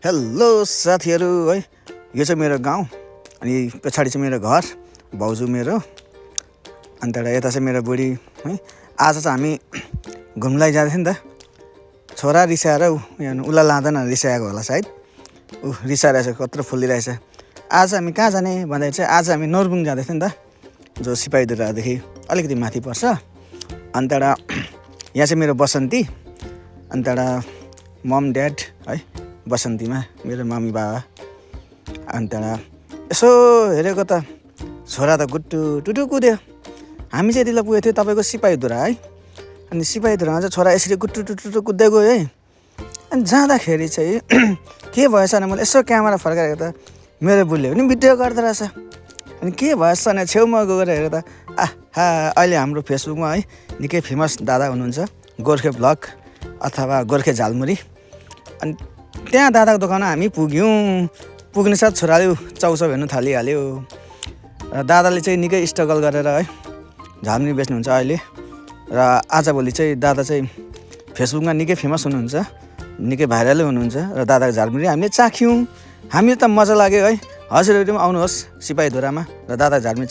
Hello साथीहरू है, यो चाहिँ मेरो गाउँ अनि पछाडि चाहिँ मेरो घर, भाउजू मेरो, अनि त्यहाँबाट यता चाहिँ मेरो बुढी है। आज चाहिँ हामी घुम्नलाई जाँदै थियौँ नि त। छोरा रिसाएर उसलाई लाँदैन रिसाएको होला सायद, ऊ रिसाइरहेछ, कत्रो फुलिरहेछ। आज हामी कहाँ जाने भन्दाखेरि चाहिँ आज हामी नोरबुङ जाँदै थियौँ नि त, जो सिपाहीधुरादेखि अलिकति माथि पर्छ। अनि त्यहाँबाट यहाँ चाहिँ मेरो बसन्ती, अनि त्यहाँबाट मम ड्याड है, बसन्तीमा मेरो मम्मी बाबा। अनि त्यहाँबाट यसो हेरेको त छोरा त गुट्टु टुटु कुद्यो। हामी चाहिँ यतिलाई पुगेको थियो तपाईँको सिपाहीधुरा है। अनि सिपाहीधुरामा चाहिँ छोरा यसरी गुट्टु टुटु कुद्दै गयो है। अनि जाँदाखेरि चाहिँ के भएछ भने मैले यसो क्यामेरा फर्काएको त मेरो बुढीले पनि भिडियो गर्दो रहेछ। अनि के भएछ भने छेउमा गएर हेरेर त आहा, अहिले हाम्रो फेसबुकमा है निकै फेमस दादा हुनुहुन्छ, गोर्खे ब्लग अथवा गोर्खे झालमुरी। अनि त्यहाँ दादाको दोकानमा हामी पुग्ने साथ छोराले चाउचाउ हेर्नु थालिहाल्यो। र दादाले चाहिँ निकै स्ट्रगल गरेर है झालमुरी बेच्नुहुन्छ अहिले। र आजभोलि चाहिँ दादा चाहिँ फेसबुकमा निकै फेमस हुनुहुन्छ, निकै भाइरलै हुनुहुन्छ। र दादाको झालमुरी हामीले चाख्यौँ, हामीले त मजा लाग्यो है। हजुरहरू पनि आउनुहोस् सिपाहीधुरामा र दादाको झालमुरी